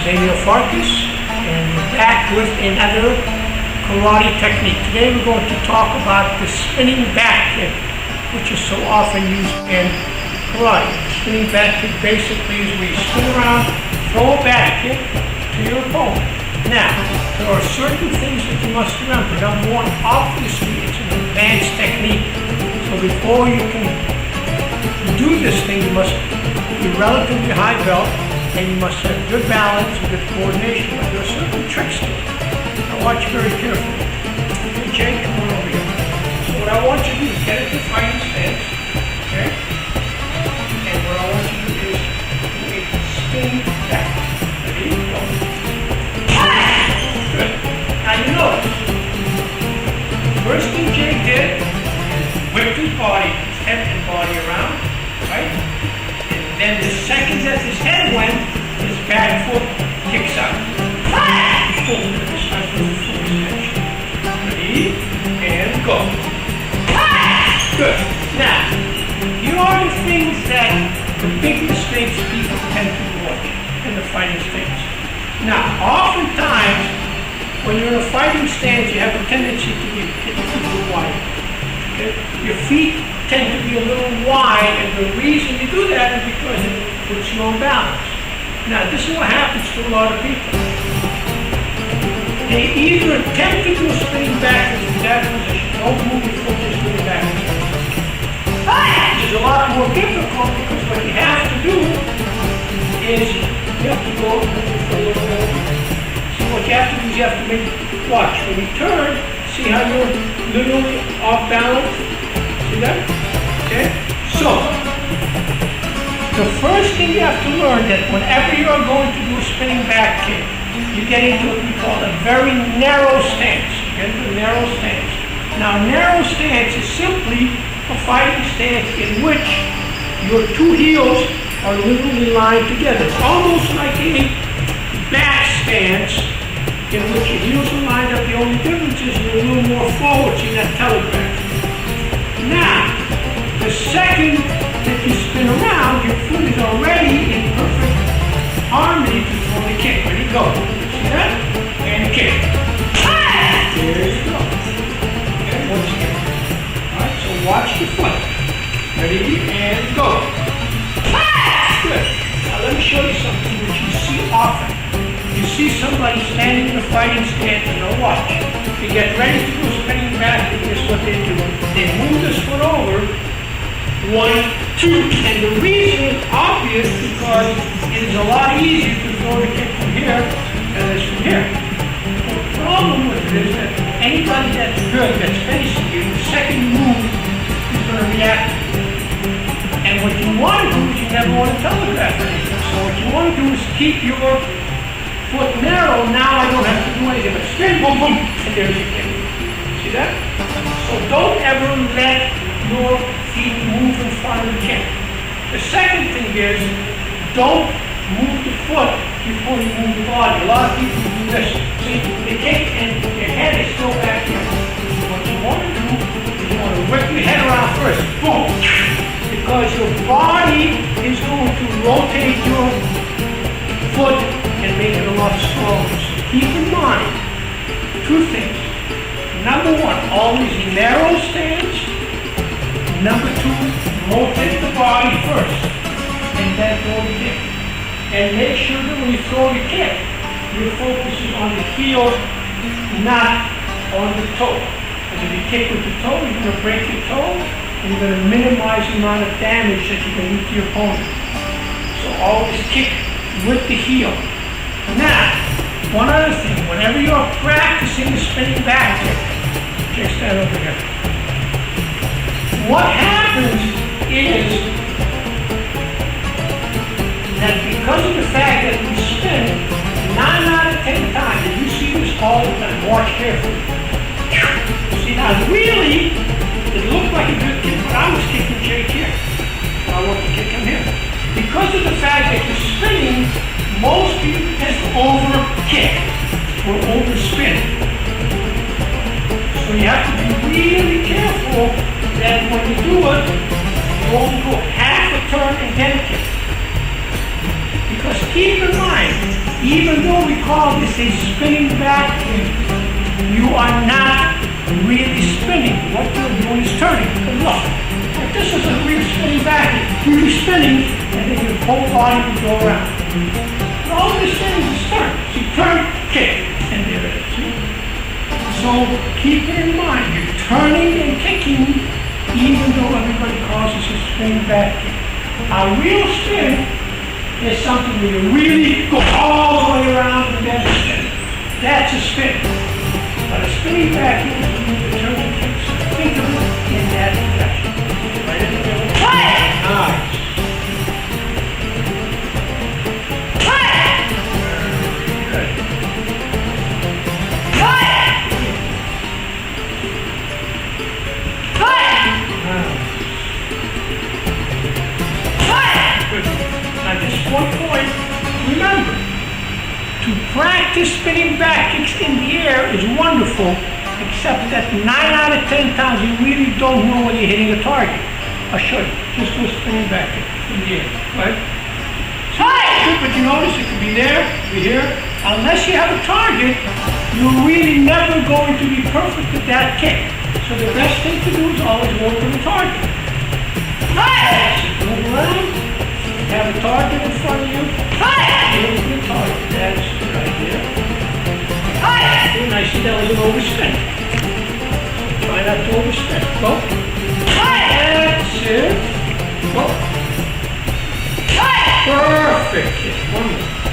is Emil Farkas, and we're back with another karate technique. Today we're going to talk about the spinning back kick, which is so often used in karate. The spinning back kick basically is where you spin around, throw a back kick to your opponent. Now, there are certain things that you must remember. Number one, obviously it's an advanced technique, so before you can do this thing, you must be relatively high belt, and you must have good balance and good coordination. But there are certain tricks to it. Now watch very carefully. Okay, Jay, come on over here. So what I want you to do is get into fighting stance, okay? And what I want you to do is do a spin back. Ready? Go. Good. Now you notice, first thing Jay did is whip his body, his head and body around, right? Then the second that his head went, his back foot kicks out. Full extension. Ready? And go. Good. Now, here are the things that the big mistakes people tend to watch in the fighting stance. Now, oftentimes, when you're in a fighting stance, you have a tendency to be a little wide. Okay? Your feet tend to be a little wide, and the reason you do that is because it puts you on balance. Now, this is what happens to a lot of people. They either attempt to do a spinning backwards in that position, don't move your foot, just spinning backwards. Which is a lot more difficult because what you have to do is you have to go a little over. So what you have to do is you have to make, watch, when you turn, see how you're literally off balance? See that? Okay? So, the first thing you have to learn that whenever you're going to do a spinning back kick, you get into what we call a very narrow stance. You get into a narrow stance. Now, narrow stance is simply a fighting stance in which your two heels are literally lined together. It's almost like a back stance in which your heels are lined up. The only difference is you're a little more forward, so you're not telegraphed. Now, the second that you spin around, your foot is already in perfect harmony to throw the kick. Ready? Go. See that? And kick. There you go. Okay, once again. Alright, so watch the foot. Ready? And go. Good. Now let me show you something which you see often. You see somebody standing in a fighting stance and they'll watch. They get ready to go spinning back, and guess what they do? They move this foot over. 1, 2, and the reason is obvious because it is a lot easier to throw the kick from here than it is from here. The problem with it is that anybody that's good, that's facing you, the second move is going to react. And what you want to do is you never want to telegraph anything. So what you want to do is keep your foot narrow. Now I don't have to do anything but spin, boom, boom, and there's your kick. See that? So don't ever let your feet move in front of the kick. The second thing is, don't move the foot before you move the body. A lot of people do this. See, they kick and your head is still back here. What you want to do is you want to whip your head around first. Boom! Because your body is going to rotate your foot and make it a lot stronger. So keep in mind two things. Number one, always narrow stance. Number two, rotate the body first, and then throw the kick. And make sure that when you throw the kick, your focus is on the heel, not on the toe. Because if you kick with the toe, you're going to break your toe, and you're going to minimize the amount of damage that you can do to your opponent. So always kick with the heel. Now, one other thing, whenever you're practicing the spinning back kick, just stand over here. What happens is that because of the fact that we spin 9 out of 10 times, and you see this all the time, watch carefully. See now, really, it looked like a good kick, but I was kicking Jake here. I want to kick him here. Because of the fact that you're spinning, most people tend to over-kick or over-spin. So you have to be really careful that when you do it, you only go half a turn and then kick. Because keep in mind, Even though we call this a spinning back kick, you are not really spinning. What you're doing is turning. But look, if this is a real spinning back kick, you'll be spinning and then your whole body will go around. And all this thing is turn. See, turn, kick, and there it is. See? So keep it in mind, you're turning and kicking even though everybody calls this a spinning back kick. A real spin is something where you really go all the way around and then spin. That's a spin. But a spinning back kick is when you turn and kick. So think of it in that direction. Right in the middle. Nice. One point, remember, to practice spinning back kicks in the air is wonderful, except that 9 out of 10 times you really don't know when you're hitting a target. I'll show you. Just do a spinning back kick in the air, right? But you notice it could be there, be here. Unless you have a target, you're really never going to be perfect at that kick. So the best thing to do is always go for the target. Move around. Have a target in front of you. Here's the target. That's right there. And I see that was an overspin. Try not to overspin. Go. That's it. Go. Perfect. One more.